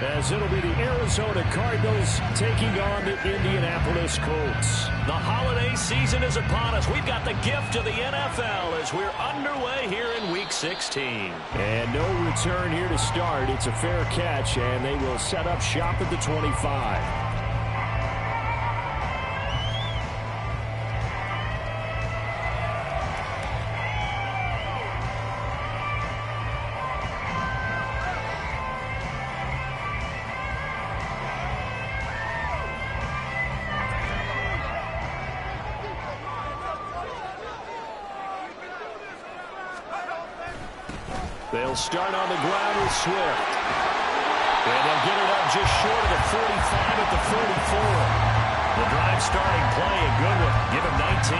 as it'll be the Arizona Cardinals taking on the Indianapolis Colts. The holiday season is upon us. We've got the gift of the NFL as we're underway here in Week 16. And no return here to start. It's a fair catch, and they will set up shop at the 25. They'll start on the ground with Swift. And they'll get it up just short of the 45 at the 44. The drive starting play, a good one. Give him 19.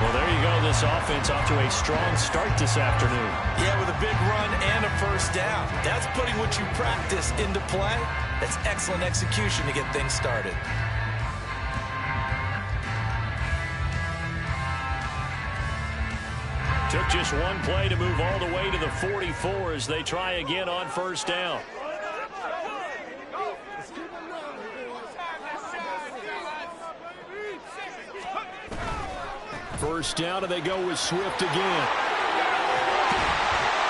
Well, there you go. This offense off to a strong start this afternoon. Yeah, with a big run and a first down. That's putting what you practice into play. That's excellent execution to get things started. Took just one play to move all the way to the 44 as they try again on first down. First down, and they go with Swift again.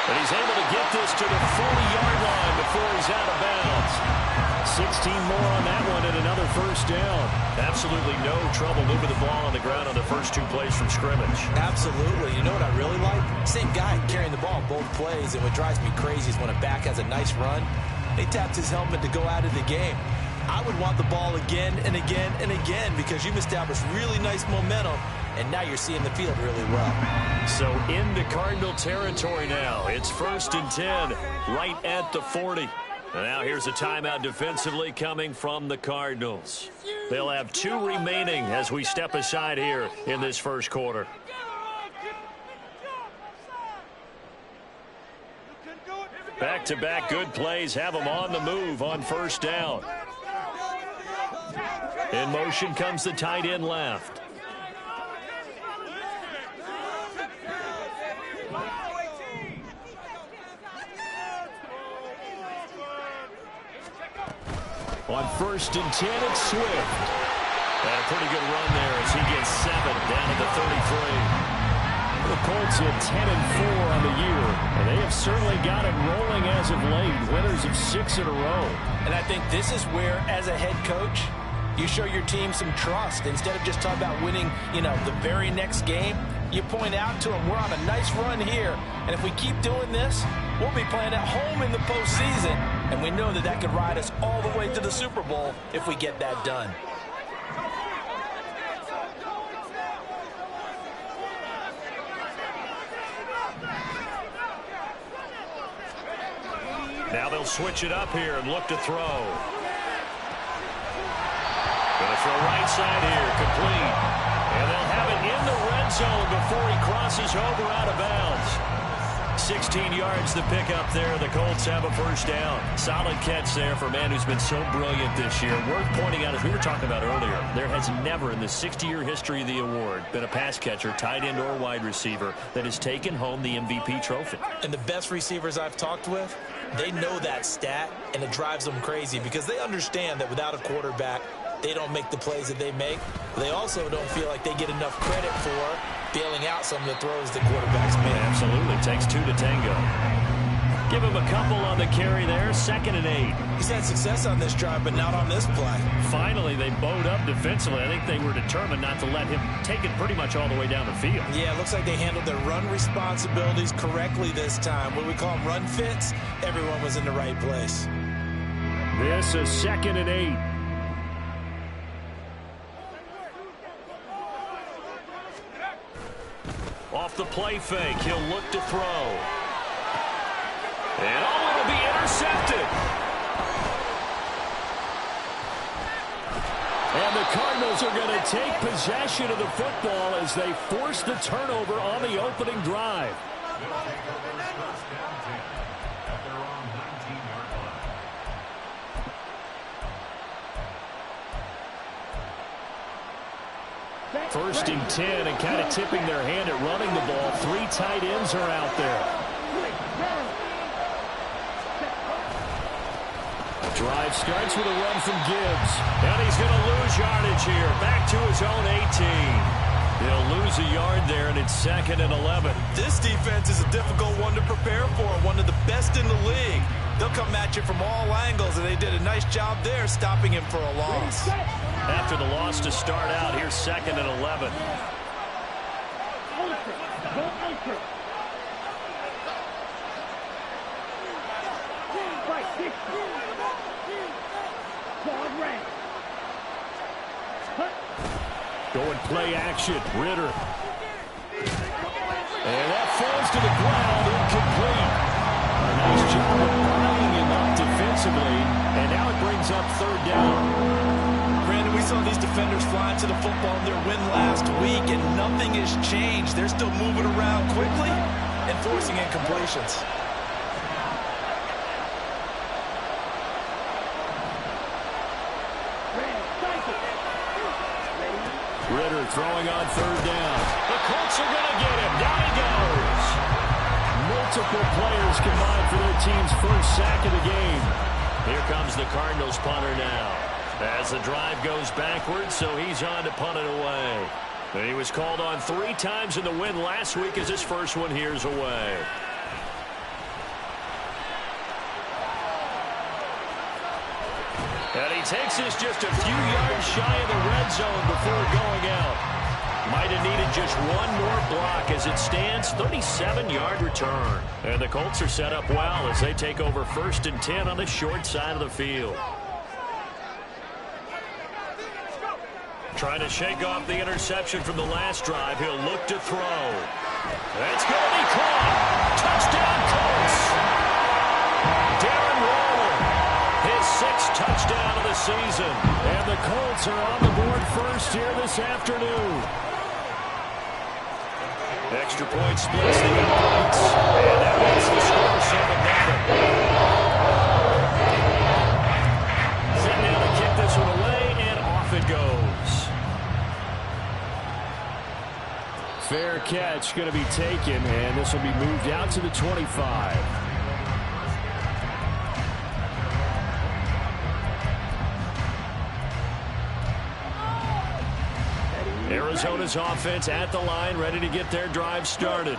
But he's able to get this to the 40-yard line before he's out of bounds. 16 more on that one and another first down. Absolutely no trouble moving the ball on the ground on the first two plays from scrimmage. Absolutely. You know what I really like? Same guy carrying the ball both plays, and what drives me crazy is when a back has a nice run, he taps his helmet to go out of the game. I would want the ball again and again and again because you've established really nice momentum, and now you're seeing the field really well. So into Cardinal territory now. It's 1st and 10 right at the 40. And now here's a timeout defensively coming from the Cardinals. They'll have 2 remaining as we step aside here in this first quarter. Back-to-back good plays have them on the move on first down. In motion comes the tight end left. On 1st and 10, it's Swift. And a pretty good run there as he gets 7 down at the 33. The Colts hit 10-4 on the year, and they have certainly got it rolling as of late. Winners of 6 in a row. And I think this is where, as a head coach, you show your team some trust. Instead of just talking about winning, the very next game, you point out to them, we're on a nice run here. And if we keep doing this, we'll be playing at home in the postseason. And we know that could ride us all the way to the Super Bowl if we get that done. Now they'll switch it up here and look to throw. Going to throw right side here, complete. And they'll have it in the red zone before he crosses over out of bounds. 16 yards to pick up there. The Colts have a first down. Solid catch there for a man who's been so brilliant this year. Worth pointing out, as we were talking about earlier, there has never in the 60-year history of the award been a pass catcher, tight end or wide receiver that has taken home the MVP trophy. And the best receivers I've talked with, they know that stat, and it drives them crazy because they understand that without a quarterback, they don't make the plays that they make. They also don't feel like they get enough credit for bailing out some of the throws the quarterbacks make. Absolutely. Takes 2 to tango. Give him a couple on the carry there. 2nd and 8. He's had success on this drive, but not on this play. Finally, they bowed up defensively. I think they were determined not to let him take it pretty much all the way down the field. Yeah, it looks like they handled their run responsibilities correctly this time. What we call them run fits, everyone was in the right place. This is 2nd and 8. Off the play fake, he'll look to throw. And it'll be intercepted. And the Cardinals are going to take possession of the football as they force the turnover on the opening drive. First and 10, and kind of tipping their hand at running the ball. 3 tight ends are out there. Drive starts with a run from Gibbs. And he's going to lose yardage here. Back to his own 18. He'll lose a yard there, and it's 2nd and 11. This defense is a difficult one to prepare for, one of the best in the league. They'll come at you from all angles, and they did a nice job there stopping him for a loss. After the loss to start out, here's 2nd and 11. Going play action, Ritter. And that falls to the ground, incomplete. A nice job of buying him up defensively, and now it brings up 3rd down. Brandon, we saw these defenders flying to the football in their win last week, and nothing has changed. They're still moving around quickly and forcing incompletions. Ritter throwing on 3rd down. The Colts are going to get him. Down he goes. Multiple players combined for their team's first sack of the game. Here comes the Cardinals punter now. As the drive goes backwards, so he's on to punt it away. And he was called on 3 times in the win last week as his first one here's away. And he takes this just a few yards shy of the red zone before going out. Might have needed just one more block as it stands, 37-yard return. And the Colts are set up well as they take over 1st and 10 on the short side of the field. Trying to shake off the interception from the last drive. He'll look to throw. That's going to be caught. Touchdown, Colts. Darren Waller, his 6th touchdown of the season. And the Colts are on the board first here this afternoon. Extra point splits the uprights. And that makes the score 7-0. Sitting down to kick this one away, and off it goes. Fair catch going to be taken, and this will be moved out to the 25. Arizona's offense at the line, ready to get their drive started.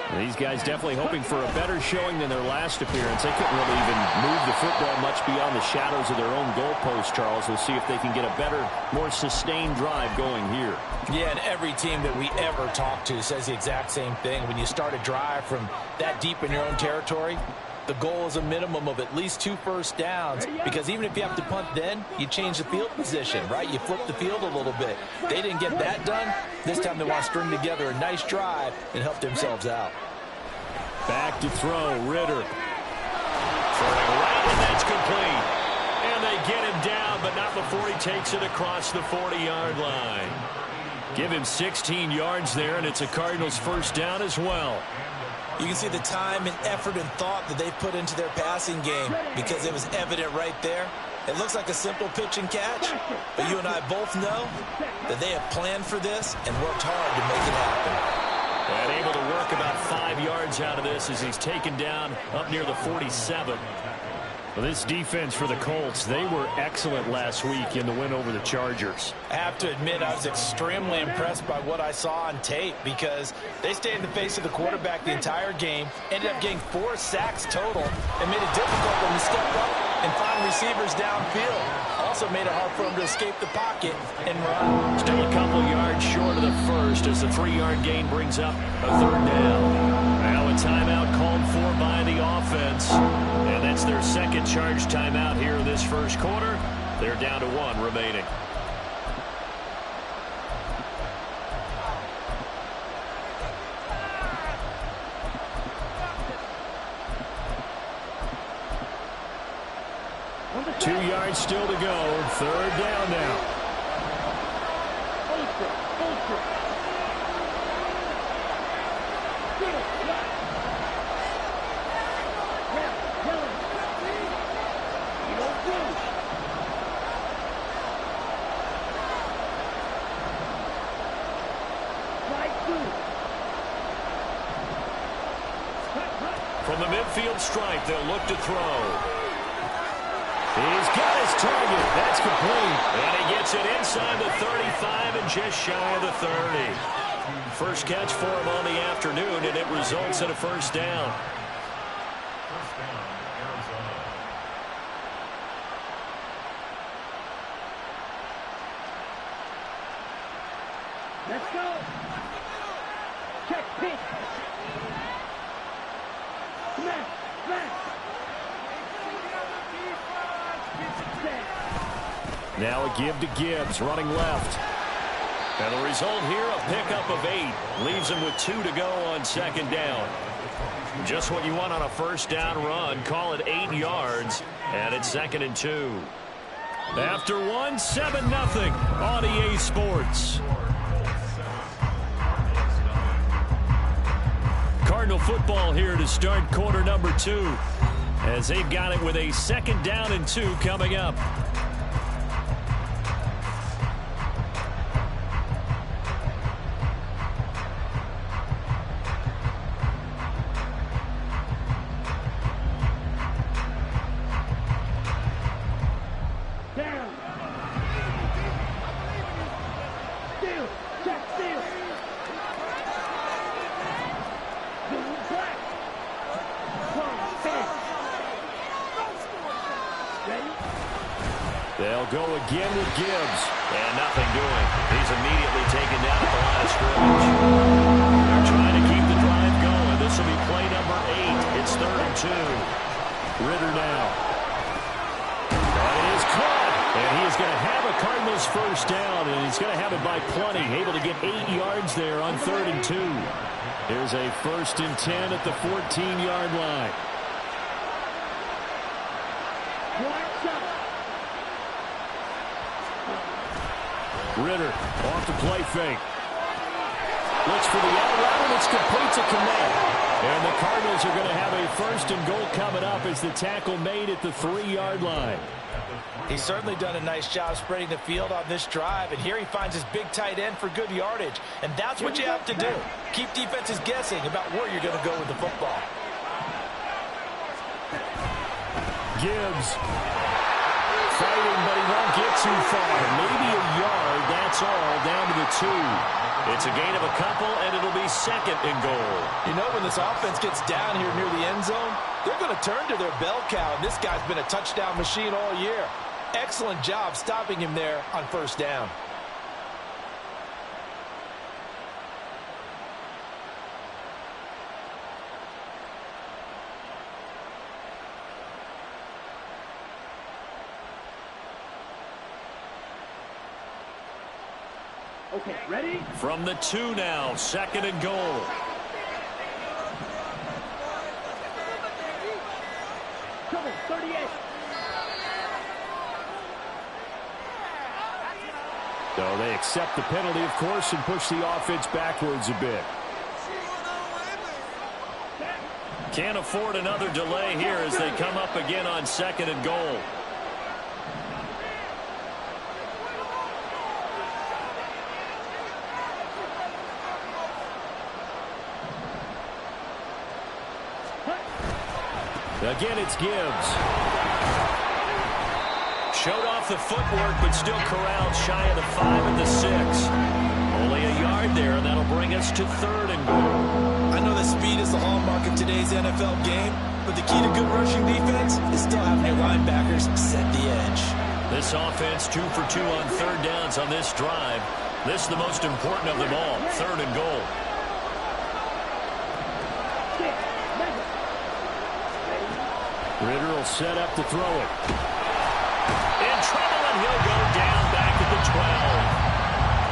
And these guys definitely hoping for a better showing than their last appearance. They couldn't really even move the football much beyond the shadows of their own goalpost, Charles. We'll see if they can get a better, more sustained drive going here. Yeah, and every team that we ever talk to says the exact same thing. When you start a drive from that deep in your own territory, the goal is a minimum of at least 2 first downs, because even if you have to punt then, you change the field position, right? You flip the field a little bit. They didn't get that done. This time they want to string together a nice drive and help themselves out. Back to throw, Ritter. Throwing right, and that's complete. And they get him down, but not before he takes it across the 40-yard line. Give him 16 yards there, and it's a Cardinals first down as well. You can see the time and effort and thought that they've put into their passing game, because it was evident right there. It looks like a simple pitch and catch, but you and I both know that they have planned for this and worked hard to make it happen. And able to work about 5 yards out of this as he's taken down up near the 47. Well, this defense for the Colts, they were excellent last week in the win over the Chargers. I have to admit, I was extremely impressed by what I saw on tape, because they stayed in the face of the quarterback the entire game, ended up getting 4 sacks total, and made it difficult for them to step up and find receivers downfield. Also made it hard for them to escape the pocket and run. Still a couple yards short of the first as the 3-yard gain brings up a 3rd down. Now a timeout called for by the offense. And that's their second charge timeout here in this first quarter. They're down to 1 remaining. Two yards still to go. 3rd down now. From the midfield stripe, they'll look to throw. He target. That's complete. And he gets it inside the 35 and just shy of the 30. First catch for him on the afternoon, and it results in a first down. Let's go. Check pitch. Smash, smash. Now a give to Gibbs, running left. And the result here, a pickup of 8. Leaves him with 2 to go on second down. Just what you want on a first down run. Call it 8 yards, and it's 2nd and 2. After one, 7-0 on EA Sports. Cardinal football here to start quarter number 2, as they've got it with a 2nd down and 2 coming up. They'll go again with Gibbs. And nothing doing. He's immediately taken down at the line of scrimmage. They're trying to keep the drive going. This will be play number 8. It's 3rd and 2. Ritter now. That is caught. And he is going to have a Cardinals first down, and he's going to have it by plenty. Able to get 8 yards there on 3rd and 2. Here's a 1st and 10 at the 14-yard line. Ritter off the play fake. Looks for the out route, and it's complete to Connect. And the Cardinals are going to have a 1st and goal coming up as the tackle made at the 3-yard line. He's certainly done a nice job spreading the field on this drive, and here he finds his big tight end for good yardage. And that's what you have to do. Keep defenses guessing about where you're going to go with the football. Gibbs fighting, but he won't get too far. Maybe a yard, that's all, down to the 2. It's a gain of a couple, and it'll be 2nd and goal. You know, when this offense gets down here near the end zone, they're going to turn to their bell cow, and this guy's been a touchdown machine all year. Excellent job stopping him there on 1st down. Okay, ready? From the 2 now, 2nd and goal. Trouble, 38. So they accept the penalty, of course, and push the offense backwards a bit. Can't afford another delay here as they come up again on 2nd and goal. Again, it's Gibbs. Showed off the footwork, but still corralled shy of the 5 and the 6. Only a yard there, and that'll bring us to 3rd and goal. I know that speed is the hallmark of today's NFL game, but the key to good rushing defense is still having your linebackers set the edge. This offense 2 for 2 on 3rd downs on this drive. This is the most important of them all, 3rd and goal. Ritter will set up to throw it. In trouble, and he'll go down back at the 12.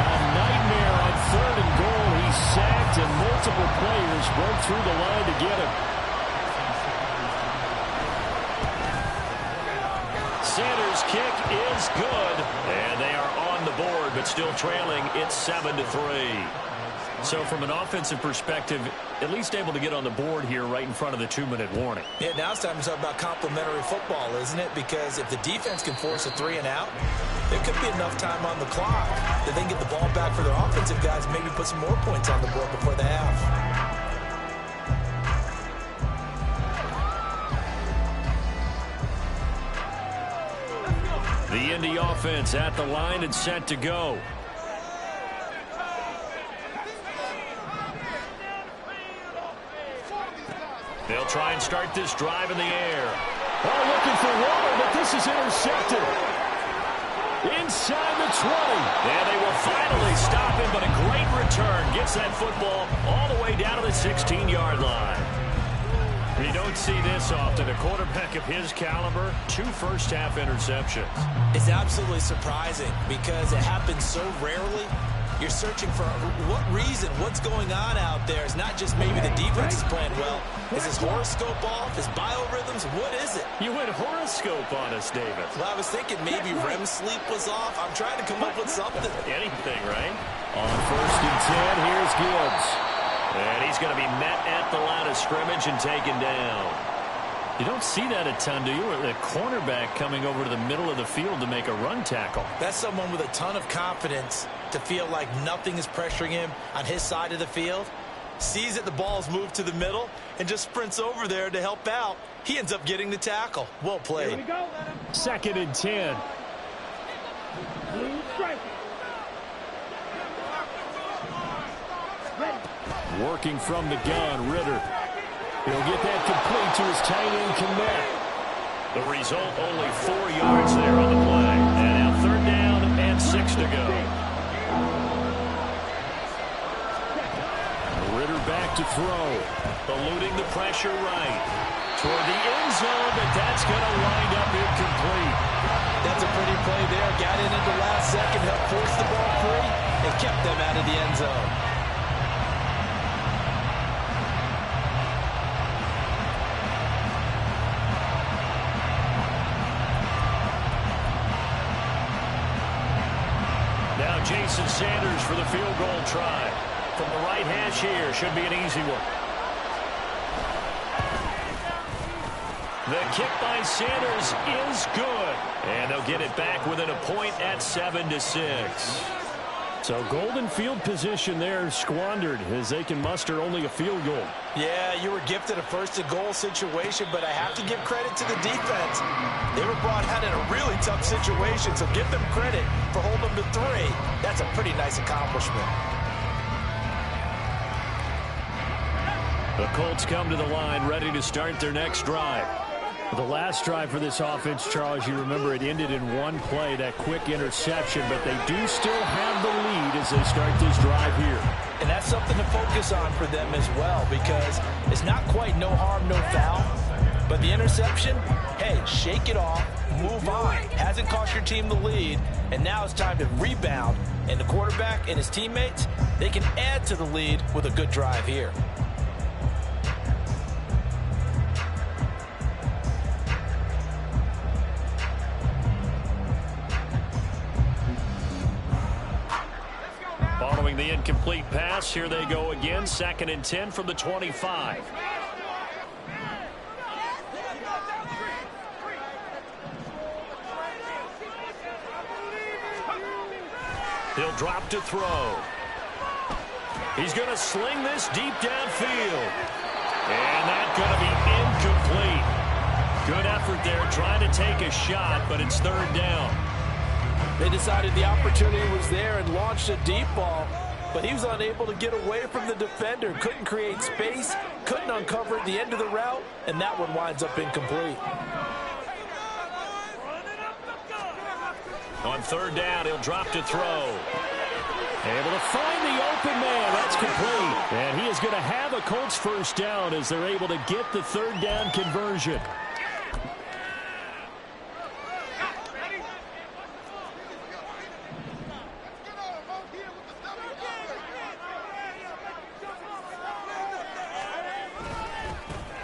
A nightmare on 3rd and goal. He's sacked, and multiple players broke through the line to get him. Sanders' kick is good, and they are on the board, but still trailing. It's 7-3. So from an offensive perspective, at least able to get on the board here right in front of the 2-minute warning. Yeah, now it's time to talk about complementary football, isn't it? Because if the defense can force a 3 and out, there could be enough time on the clock that they can get the ball back for their offensive guys and maybe put some more points on the board before the half. The Indy offense at the line and set to go. They'll try and start this drive in the air. Oh, looking for Waller, but this is intercepted. Inside the 20. And they will finally stop him, but a great return. Gets that football all the way down to the 16-yard line. You don't see this often. A quarterback of his caliber, 2 first-half interceptions. It's absolutely surprising because it happens so rarely. You're searching for what reason, what's going on out there. It's not just maybe the defense is playing well. Is his horoscope off? His biorhythms? What is it? You went horoscope on us, David. Well, I was thinking maybe REM sleep was off. I'm trying to come up with something. Anything, right? On 1st and 10, here's Gibbs. And he's going to be met at the line of scrimmage and taken down. You don't see that a ton, do you? A cornerback coming over to the middle of the field to make a run tackle. That's someone with a ton of confidence to feel like nothing is pressuring him on his side of the field. Sees that the ball's moved to the middle and just sprints over there to help out. He ends up getting the tackle. Well played. Here we go. 2nd and 10. Blue stripe. Ready. Working from the gun, Ritter. He'll get that complete to his tight end Connect. The result, only 4 yards there on the play. And now 3rd down and 6 to go. Ritter back to throw. Eluding the pressure right. Toward the end zone, but that's going to wind up incomplete. That's a pretty play there. Got in at the last second, helped force the ball free, and kept them out of the end zone. Now Jason Sanders for the field goal try. From the right hash here, should be an easy one. The kick by Sanders is good. And they'll get it back within a point at 7-6. So golden field position there squandered as they can muster only a field goal. Yeah, you were gifted a 1st and goal situation, but I have to give credit to the defense. They were brought out in a really tough situation, so give them credit for holding them to 3. That's a pretty nice accomplishment. The Colts come to the line ready to start their next drive. The last drive for this offense, Charles, you remember it ended in 1 play, that quick interception, but they do still have the lead as they start this drive here. And that's something to focus on for them as well, because it's not quite no harm, no foul. But the interception, hey, shake it off, move on. Hasn't cost your team the lead, and now it's time to rebound. And the quarterback and his teammates, they can add to the lead with a good drive here. Following the incomplete pass, here they go again. 2nd and 10 from the 25. He'll drop to throw. He's going to sling this deep downfield. And that's going to be incomplete. Good effort there trying to take a shot, but it's 3rd down. They decided the opportunity was there and launched a deep ball, but he was unable to get away from the defender. Couldn't create space, couldn't uncover the end of the route, and that one winds up incomplete. On 3rd down, he'll drop to throw. Able to find the open man. That's complete. And he is going to have a Colts 1st down as they're able to get the 3rd down conversion.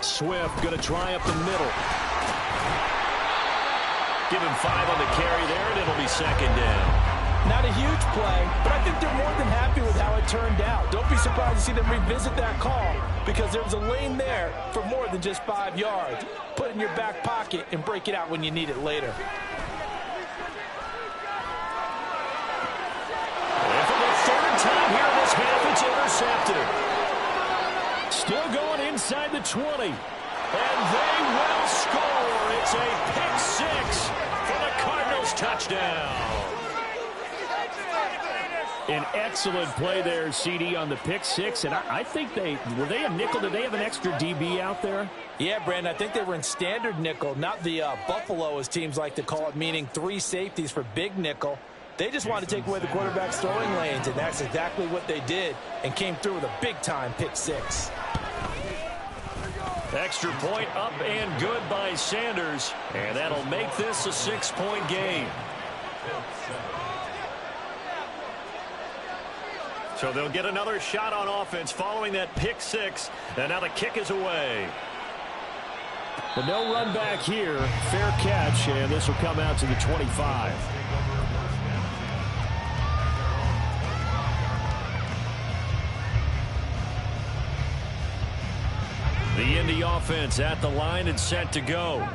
Swift going to try up the middle. Give him 5 on the carry there, and it'll be 2nd down. Not a huge play, but I think they're more than happy with how it turned out. Don't be surprised to see them revisit that call because there was a lane there for more than just 5 yards. Put it in your back pocket and break it out when you need it later. And for the 3rd time here in this half, it's intercepted. Still going inside the 20. And they will score. It's a pick 6 for the Cardinals touchdown. An excellent play there, CD, on the pick six. And I think were they a nickel? Did they have an extra DB out there? Yeah, Brandon, I think they were in standard nickel, not the Buffalo, as teams like to call it, meaning 3 safeties for big nickel. They just wanted to take away the quarterback's throwing lanes, and that's exactly what they did, and came through with a big-time pick six. Extra point up and good by Sanders, and that'll make this a 6-point game. So they'll get another shot on offense following that pick six, and now the kick is away. But no run back here. Fair catch, and this will come out to the 25. The Indy offense at the line and set to go.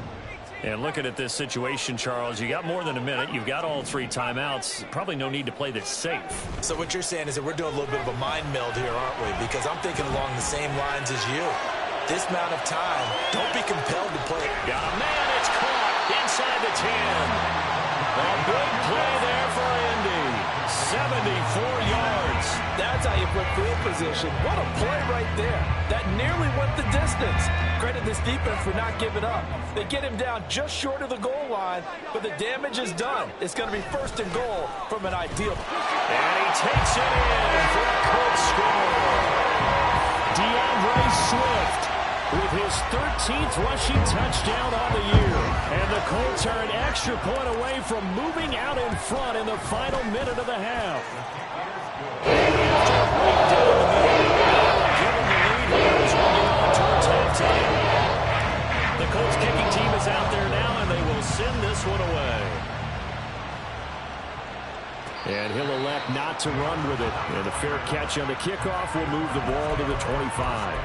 And looking at this situation, Charles, you got more than a minute. You've got all 3 timeouts. Probably no need to play this safe. So what you're saying is that we're doing a little bit of a mind meld here, aren't we? Because I'm thinking along the same lines as you. This amount of time, don't be compelled to play. Got a man, it's caught inside the 10. A big play there for Indy. 74 yards. That's how you put field position. What a play right there. That nearly went the distance. Credit this defense for not giving up. They get him down just short of the goal line, but the damage is done. It's going to be 1st and goal from an ideal. And he takes it in for a quick score. DeAndre Swift with his 13th rushing touchdown on the year. And the Colts are an extra point away from moving out in front in the final minute of the half. After a breakdown in the middle, give him the lead here as we get on towards halftime. The Colts kicking team is out there now, and they will send this one away. And he'll elect not to run with it. And a fair catch on the kickoff will move the ball to the 25.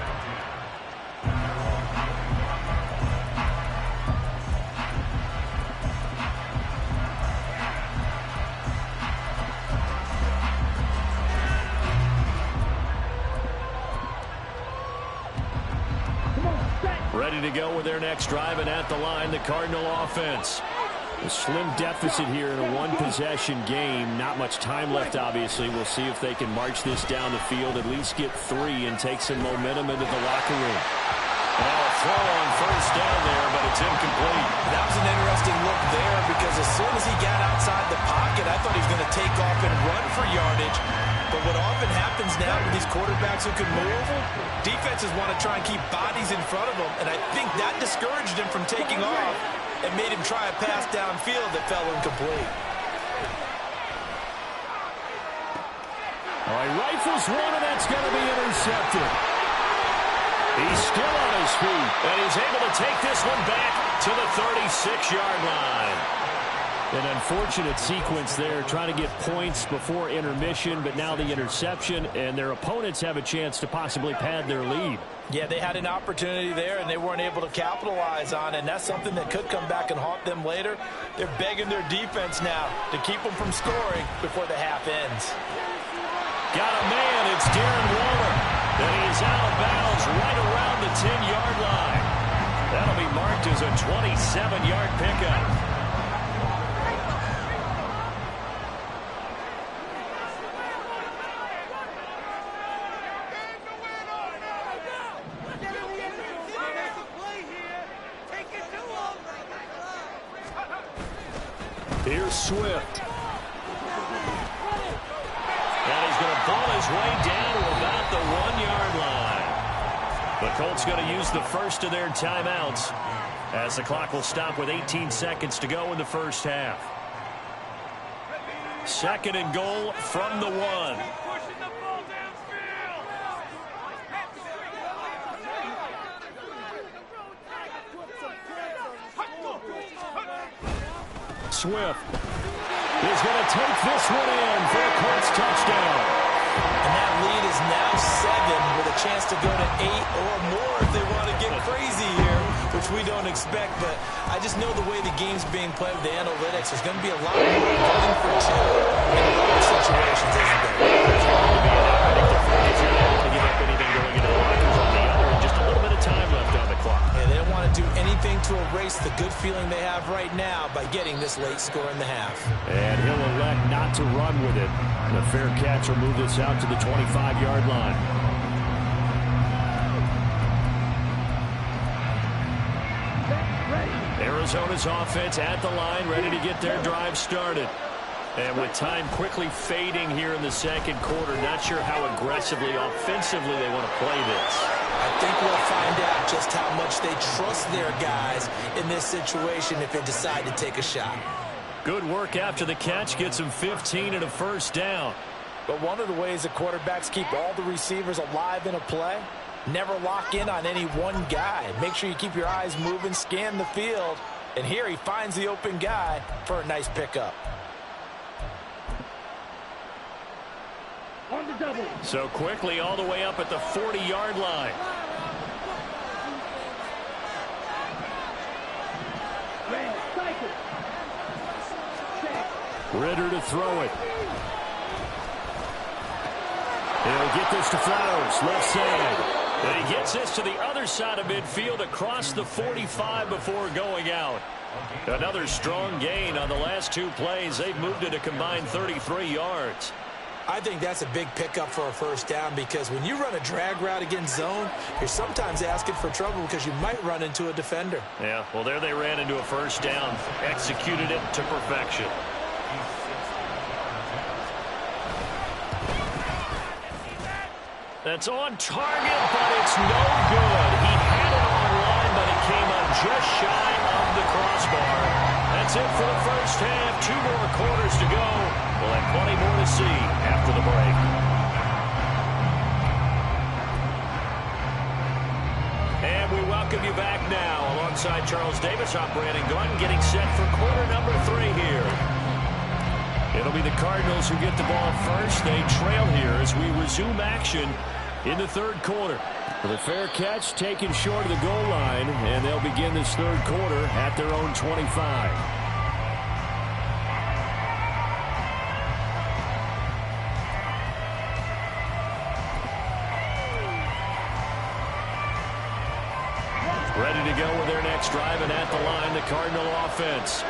Ready to go with their next drive, and at the line, the Cardinal offense. A slim deficit here in a one-possession game. Not much time left, obviously. We'll see if they can march this down the field, at least get 3, and take some momentum into the locker room. Now a throw on 1st down there, but it's incomplete. That was an interesting look there because as soon as he got outside the pocket, I thought he was going to take off and run for yardage. But what often happens now with these quarterbacks who can move, defenses want to try and keep bodies in front of them, and I think that discouraged him from taking off and made him try a pass downfield that fell incomplete. All right, rifles one, and that's going to be intercepted. He's still on his feet, and he's able to take this one back to the 36-yard line. An unfortunate sequence there, trying to get points before intermission, but now the interception, and their opponents have a chance to possibly pad their lead. Yeah, they had an opportunity there, and they weren't able to capitalize on it, and that's something that could come back and haunt them later. They're begging their defense now to keep them from scoring before the half ends. Got a man, it's Darren Waller. And he's out of bounds right around the 10-yard line. That'll be marked as a 27-yard pickup. Here's Swift. And he's going to ball his way down to about the 1-yard line. The Colts going to use the first of their timeouts as the clock will stop with 18 seconds to go in the first half. 2nd and goal from the 1. Swift is going to take this one in for a Colts touchdown. And that lead is now 7 with a chance to go to 8 or more if they want to get crazy here, which we don't expect. But I just know the way the game's being played with the analytics, there's going to be a lot more running for 2 in a lot of situations, isn't there? There's going to be an unpredictable. You're not going to give up anything going into the locker room. The other, and just a little bit of time left on the clock. Yeah, they don't want to do anything to erase the good feeling they have right now by getting this late score in the half. And he'll elect not to run with it. And a fair catch will move this out to the 25-yard line. Arizona's offense at the line, ready to get their drive started. And with time quickly fading here in the second quarter, not sure how aggressively, offensively they want to play this. I think we'll find out just how much they trust their guys in this situation if they decide to take a shot. Good work after the catch gets him 15 and a first down. But one of the ways that quarterbacks keep all the receivers alive in a play, never lock in on any one guy. Make sure you keep your eyes moving, scan the field. And here he finds the open guy for a nice pickup. On the double. So quickly all the way up at the 40-yard line. Red, cycle. Check. Ritter to throw it. He'll get this to Flowers, left side. And he gets this to the other side of midfield across the 45 before going out. Another strong gain on the last two plays. They've moved it a combined 33 yards. I think that's a big pickup for a first down because when you run a drag route against zone, you're sometimes asking for trouble because you might run into a defender. Yeah, well, there they ran into a first down. Executed it to perfection. That's on target, but it's no good. He had it on line, but it came up just shy of the crossbar. That's it for the first half. 2 more quarters to go. We'll have plenty more to see after the break. And we welcome you back now alongside Charles Davis. I'm Brandon Gunn getting set for quarter number 3 here. It'll be the Cardinals who get the ball first. They trail here as we resume action in the third quarter. With a fair catch taken short of the goal line, and they'll begin this third quarter at their own 25. Ready to go with their next drive, and at the line, the Cardinal offense.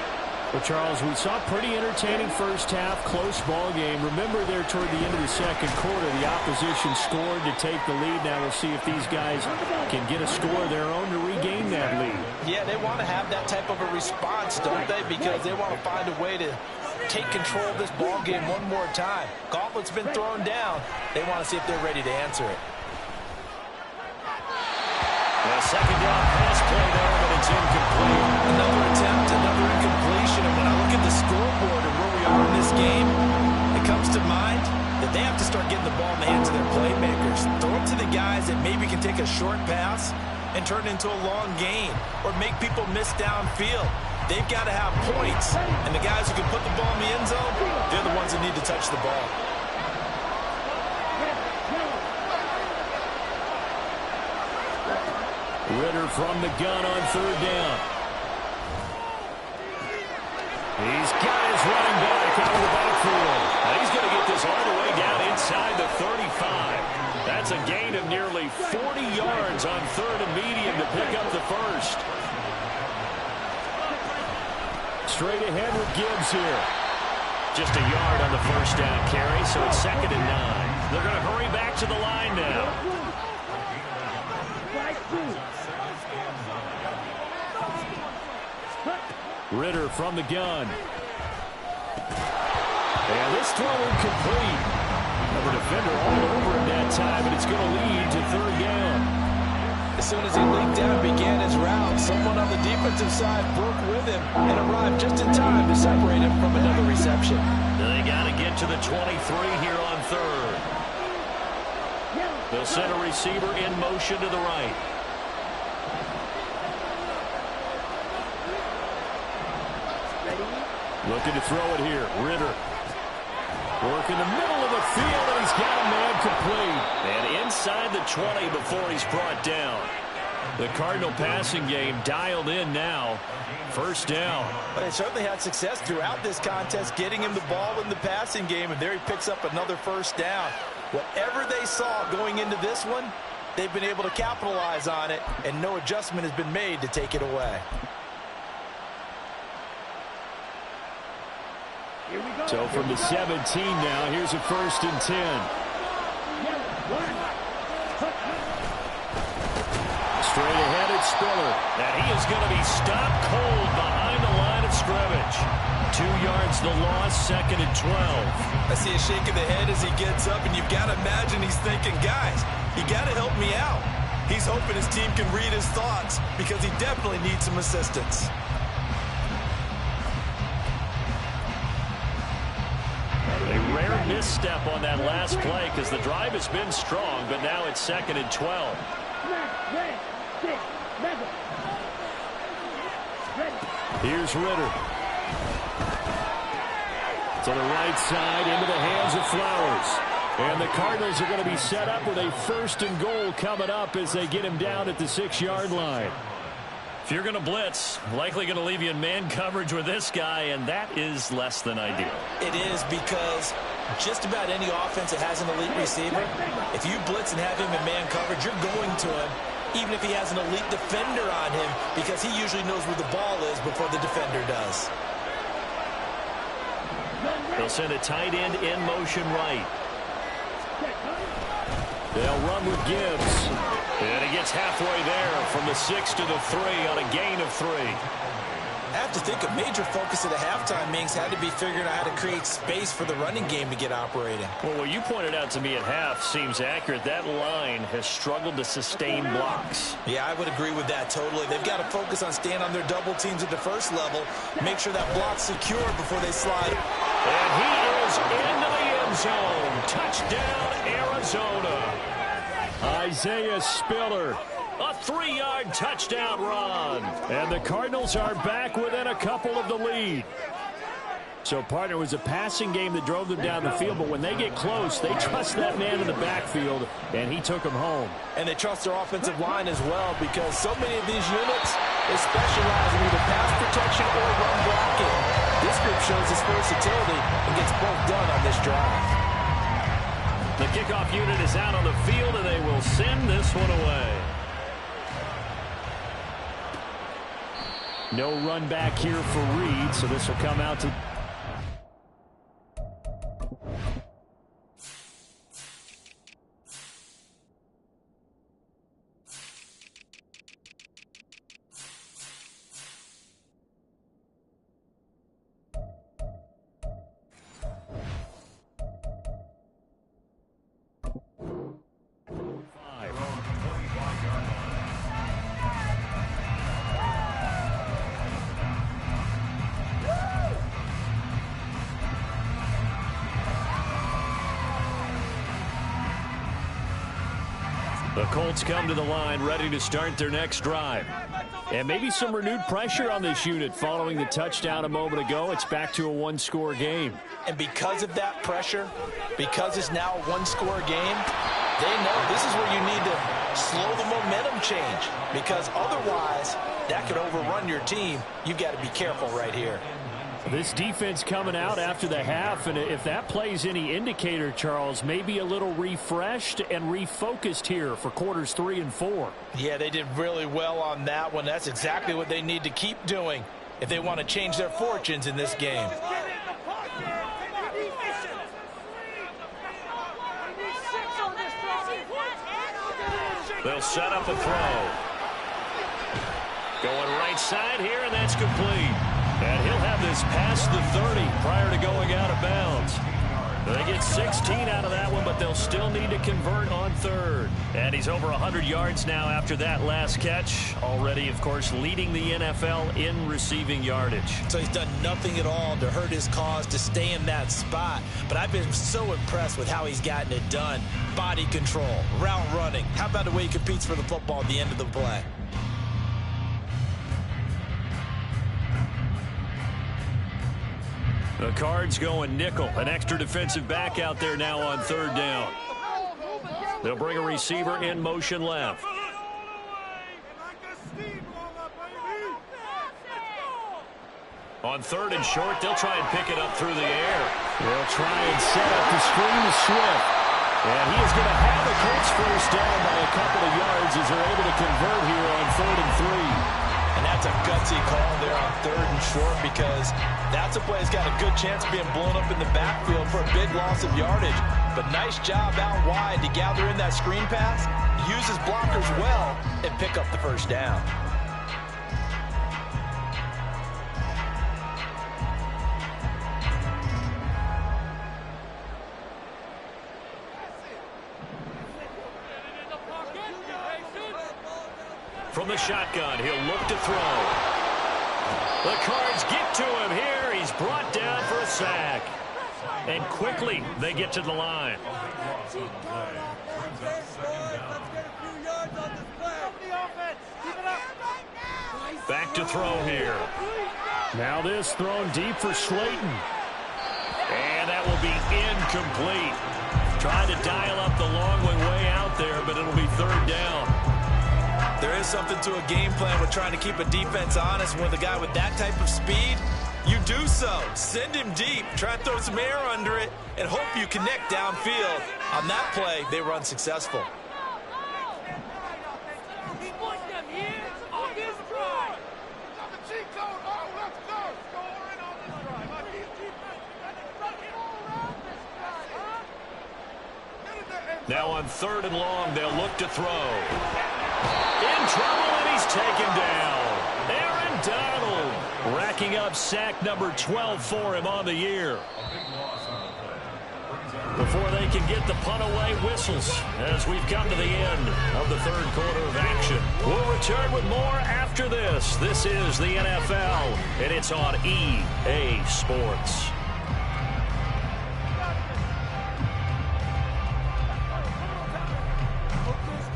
Well, Charles, we saw a pretty entertaining first half, close ball game. Remember there toward the end of the second quarter, the opposition scored to take the lead. Now we'll see if these guys can get a score of their own to regain that lead. Yeah, they want to have that type of a response, don't they? Because they want to find a way to take control of this ball game one more time. Gauntlet's been thrown down. They want to see if they're ready to answer it. A second down pass play there, but it's incomplete. Another attempt, another incompletion. And when I look at the scoreboard and where we are in this game, it comes to mind that they have to start getting the ball in the hands of their playmakers. Throw it to the guys that maybe can take a short pass and turn it into a long gain or make people miss downfield. They've got to have points, and the guys who can put the ball in the end zone, they're the ones that need to touch the ball. Ritter from the gun on third down. He's got his running back out of the backfield. He's going to get this all the way down inside the 35. That's a gain of nearly 40 yards on third and medium to pick up the first. Straight ahead with Gibbs here. Just a yard on the first down carry, so it's 2nd and 9. They're going to hurry back to the line now. Ritter from the gun. And this throw incomplete. Another defender all over him that time, but it's going to lead to third down. As soon as he leaked out and began his route, someone on the defensive side broke with him and arrived just in time to separate him from another reception. They got to get to the 23 here on third. They'll send a receiver in motion to the right. Looking to throw it here. Ritter. Work in the middle of the field, and he's got a man complete. And inside the 20 before he's brought down. The Cardinal passing game dialed in now. First down. But they certainly had success throughout this contest, getting him the ball in the passing game, and there he picks up another first down. Whatever they saw going into this one, they've been able to capitalize on it, and no adjustment has been made to take it away. Here we go. So from the 17 now, here's a 1st and 10. Straight ahead, it's Spiller. And he is going to be stopped cold behind the line of scrimmage. 2 yards the loss, 2nd and 12. I see a shake of the head as he gets up, and you've got to imagine he's thinking, guys, you got to help me out. He's hoping his team can read his thoughts because he definitely needs some assistance. A rare misstep on that last play because the drive has been strong, but now it's 2nd and 12. Here's Ritter. To the right side, into the hands of Flowers. And the Cardinals are going to be set up with a 1st and goal coming up as they get him down at the 6-yard line. If you're going to blitz, likely going to leave you in man coverage with this guy, and that is less than ideal. It is because just about any offense that has an elite receiver, if you blitz and have him in man coverage, you're going to him, even if he has an elite defender on him, because he usually knows where the ball is before the defender does. They'll send a tight end in motion right. They'll run with Gibbs. And he gets halfway there from the 6 to the 3 on a gain of 3. I have to think a major focus at the halftime means had to be figuring out how to create space for the running game to get operating. Well, what you pointed out to me at half seems accurate. That line has struggled to sustain blocks. Yeah, I would agree with that totally. They've got to focus on staying on their double teams at the first level, make sure that block's secure before they slide. And he is into the end zone. Touchdown, Arizona. Isaiah Spiller. A 3-yard touchdown run. And the Cardinals are back within a couple of the lead. So, partner, it was a passing game that drove them down the field, but when they get close, they trust that man in the backfield, and he took them home. And they trust their offensive line as well, because so many of these units, they specialize in either pass protection or run blocking. This group shows its versatility and gets both done on this drive. The kickoff unit is out on the field, and they will send this one away. No run back here for Reed, so this will come out to... The Colts come to the line ready to start their next drive. And maybe some renewed pressure on this unit following the touchdown a moment ago. It's back to a one-score game. And because of that pressure, because it's now a one-score game, they know this is where you need to slow the momentum change, because otherwise that could overrun your team. You've got to be careful right here. This defense coming out after the half, and if that plays any indicator, Charles, maybe a little refreshed and refocused here for quarters 3 and 4. Yeah, they did really well on that one. That's exactly what they need to keep doing if they want to change their fortunes in this game. They'll set up a throw. Going right side here, and that's complete. And he'll have this past the 30 prior to going out of bounds. They get 16 out of that one, but they'll still need to convert on third. And he's over 100 yards now after that last catch. Already, of course, leading the NFL in receiving yardage. So he's done nothing at all to hurt his cause, to stay in that spot. But I've been so impressed with how he's gotten it done. Body control, route running. How about the way he competes for the football at the end of the play? The Cards going nickel. An extra defensive back out there now on third down. They'll bring a receiver in motion left. On third and short, they'll try and pick it up through the air. They'll try and set up the screen to Swift. And he is going to have the Colts first down by a couple of yards as they're able to convert here on 3rd and 3. And that That's a gutsy call there on 3rd and short, because that's a play that's got a good chance of being blown up in the backfield for a big loss of yardage. But nice job out wide to gather in that screen pass, use his blockers well, and pick up the first down. From the shotgun, he'll look to throw. The Cards get to him here. He's brought down for a sack. And quickly, they get to the line. Back to throw here. Now this thrown deep for Slayton. And that will be incomplete. Trying to dial up the long way out there, but it'll be 3rd down. There is something to a game plan with trying to keep a defense honest. With a guy with that type of speed, you do so. Send him deep. Try to throw some air under it and hope you connect downfield. On that play, they were unsuccessful. Now on 3rd and long, they'll look to throw. In trouble, and he's taken down. Aaron Donald racking up sack number 12 for him on the year. Before they can get the punt away, whistles as we've come to the end of the 3rd quarter of action. We'll return with more after this. This is the NFL, and it's on EA Sports.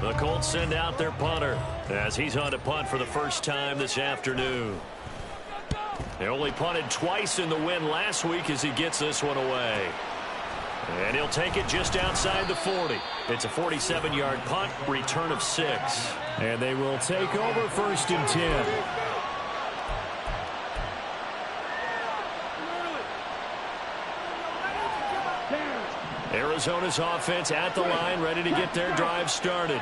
The Colts send out their punter as he's on to punt for the first time this afternoon. They only punted twice in the win last week as he gets this one away. And he'll take it just outside the 40. It's a 47-yard punt, return of 6. And they will take over 1st and 10. Arizona's offense at the line, ready to get their drive started.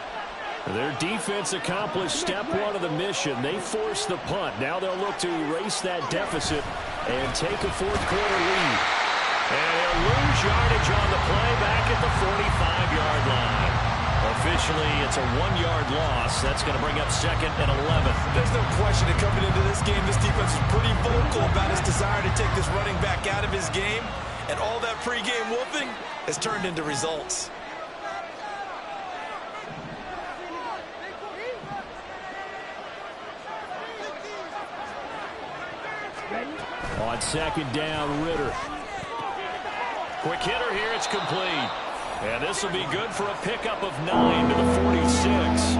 Their defense accomplished step 1 of the mission. They forced the punt. Now they'll look to erase that deficit and take a 4th quarter lead. And they'll lose yardage on the play back at the 45-yard line. Officially, it's a 1-yard loss. That's going to bring up 2nd and 11. There's no question that coming into this game, this defense is pretty vocal about his desire to take this running back out of his game. And all that pregame whooping has turned into results. On 2nd down, Ritter. Quick hitter here, it's complete. And this will be good for a pickup of 9 to the 46.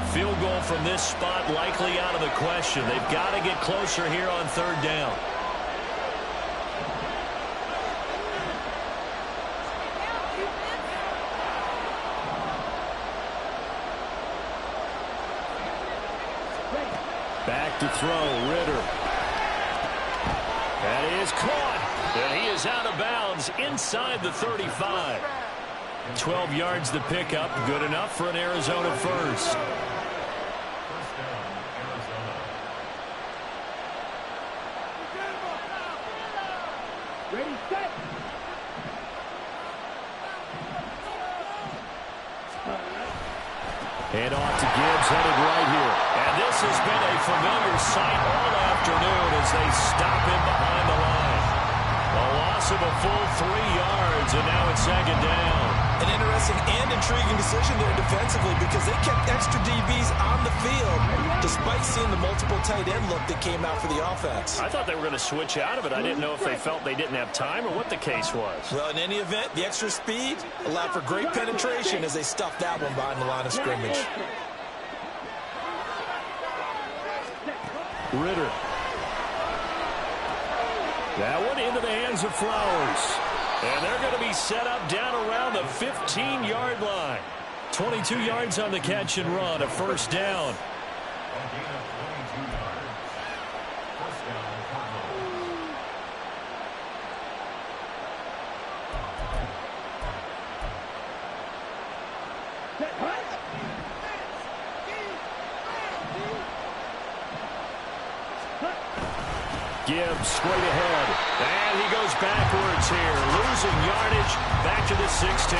Field goal from this spot likely out of the question. They've got to get closer here on 3rd down. Back to throw, Ritter. That is caught. And he is out of bounds inside the 35. 12 yards to pick up. Good enough for an Arizona first. Ready, set. And off to Gibbs, headed right here. And this has been a familiar sight all afternoon as they stop him behind the line. A loss of a full 3 yards, and now it's 2nd down. An interesting and intriguing decision there defensively, because they kept extra DBs on the field despite seeing the multiple tight end look that came out for the offense. I thought they were going to switch out of it. I didn't know if they felt they didn't have time or what the case was. Well, in any event, the extra speed allowed for great penetration as they stuffed that one behind the line of scrimmage. Ritter. That one into the hands of Flowers. And they're going to be set up down around the 15-yard line. 22 yards on the catch and run, a 1st down. Gibbs straight ahead. And he goes backwards here. Losing yardage back to the 16.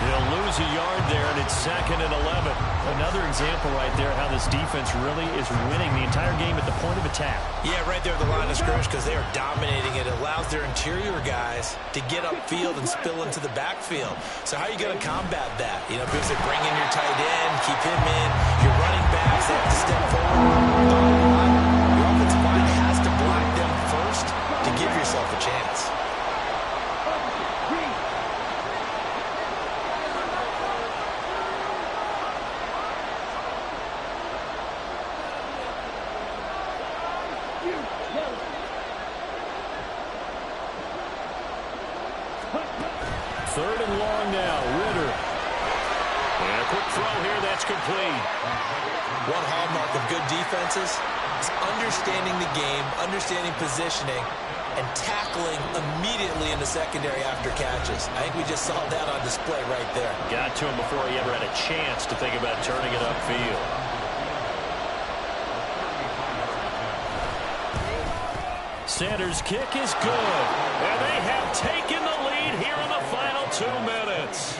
He'll lose a yard there, and it's 2nd and 11. Another example right there how this defense really is winning the entire game at the point of attack. Yeah, right there at the line of scrimmage because they are dominating it. It allows their interior guys to get upfield and spill into the backfield. So how are you going to combat that? You know, because they bring in your tight end, keep him in. Your running backs, they have to step forward. Your offensive line has to block them first to give yourself a chance. Third and long now. Ritter. And a quick throw here. That's complete. One hallmark of good defenses is understanding the game, understanding positioning, and tackling immediately in the secondary after catches. I think we just saw that on display right there. Got to him before he ever had a chance to think about turning it upfield. Sanders' kick is good. And they have taken the lead here in the final 2 minutes.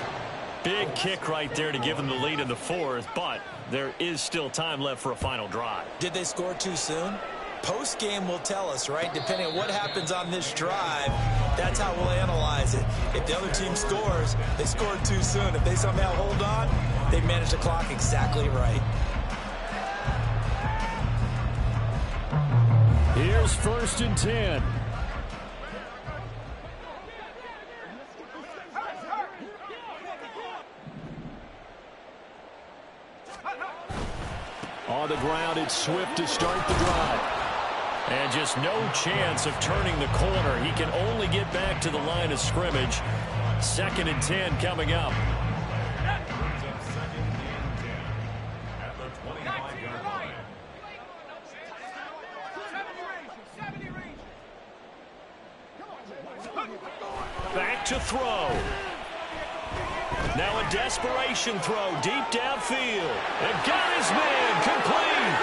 Big kick right there to give them the lead in the 4th, but there is still time left for a final drive. Did they score too soon? Post-game will tell us, right? Depending on what happens on this drive, that's how we'll analyze it. If the other team scores, they scored too soon. If they somehow hold on, they managed the clock exactly right. Here's 1st and 10. On the ground, it's Swift to start the drive. And just no chance of turning the corner. He can only get back to the line of scrimmage. 2nd and 10 coming up. Back to throw. Now a desperation throw deep downfield. And got his man complete.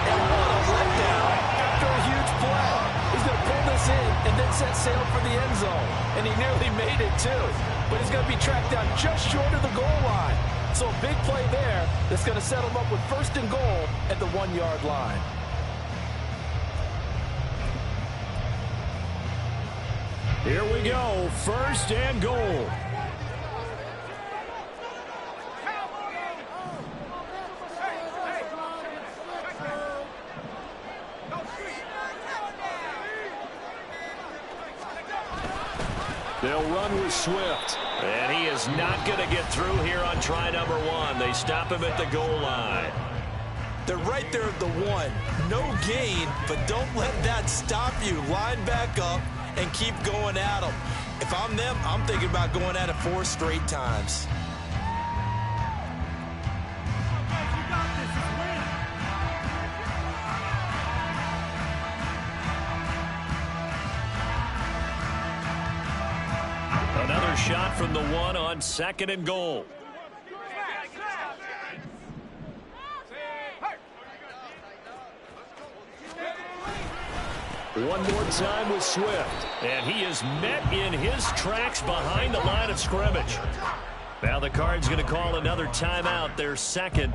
And what a letdown after a huge play. He's going to pull this in and then set sail for the end zone. And he nearly made it too. But he's going to be tracked down just short of the goal line. So a big play there that's going to set him up with 1st and goal at the 1-yard line. Here we go. 1st and goal. They'll run with Swift. And he is not going to get through here on try number 1. They stop him at the goal line. They're right there at the 1. No gain, but don't let that stop you. Line back up and keep going at them. If I'm them, I'm thinking about going at it 4 straight times. Another shot from the 1 on 2nd and goal. One more time with Swift. And he is met in his tracks behind the line of scrimmage. Now the Cards going to call another timeout, their 2nd.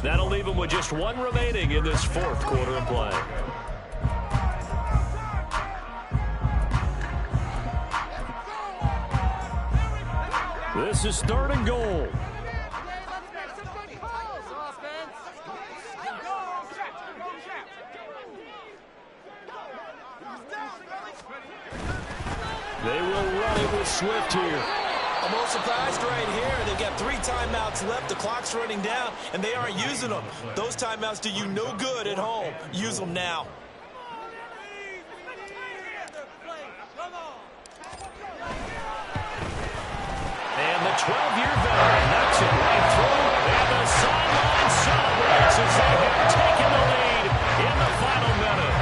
That'll leave them with just 1 remaining in this 4th quarter of play. This is 3rd and goal. They will run it with Swift here. I'm all surprised right here. They've got 3 timeouts left. The clock's running down, and they aren't using them. Those timeouts do you no good at home. Use them now. And the 12-year veteran knocks it right through. And the sideline celebrates as they have taken the lead in the final minute.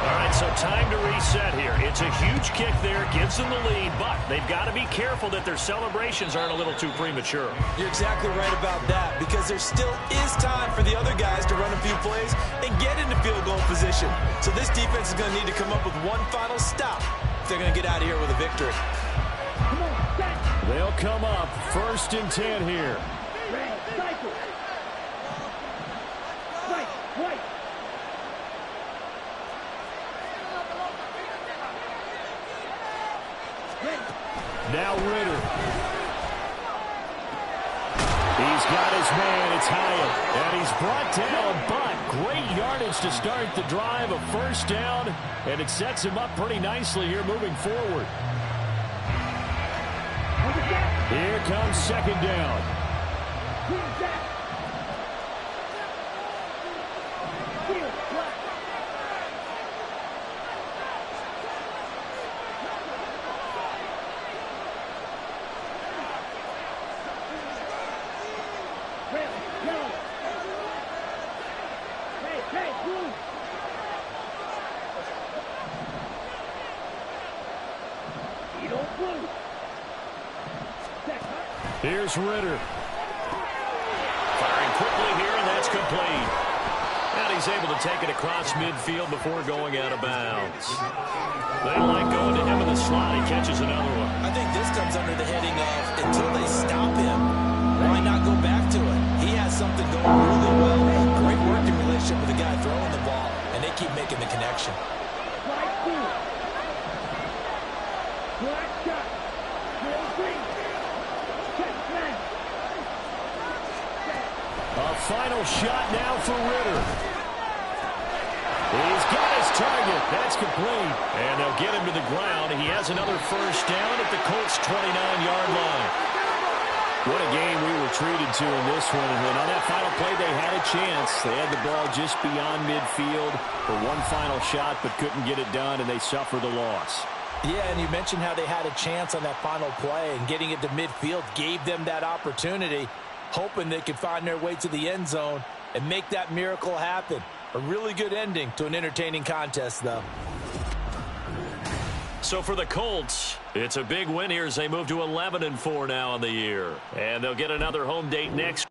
All right, so time to reset here. It's a huge kick there, gives them the lead, but they've got to be careful that their celebrations aren't a little too premature. You're exactly right about that, because there still is time for the other guys to run a few plays and get into field goal position. So this defense is going to need to come up with one final stop if they're going to get out of here with a victory. They'll come up 1st and 10 here. Now Ritter. He's got his man. It's Hyatt. And he's brought down, but great yardage to start the drive. A 1st down, and it sets him up pretty nicely here moving forward. Here comes 2nd down. Here's Ritter. Firing quickly here, and that's complete. And he's able to take it across midfield before going out of bounds. They like going to him in the slot. He catches another one. I think this comes under the heading of until they stop him, why not go back to it? He has something going really well. Great working relationship with the guy throwing the ball, and they keep making the connection. A final shot now for Ritter. He's got his target. That's complete. And they'll get him to the ground. He has another 1st down at the Colts' 29-yard line. What a game we were treated to in this one. And on that final play, they had a chance. They had the ball just beyond midfield for one final shot, but couldn't get it done, and they suffer the loss. Yeah, and you mentioned how they had a chance on that final play, and getting it to midfield gave them that opportunity, hoping they could find their way to the end zone and make that miracle happen. A really good ending to an entertaining contest, though. So for the Colts, it's a big win here as they move to 11-4 now in the year. And they'll get another home date next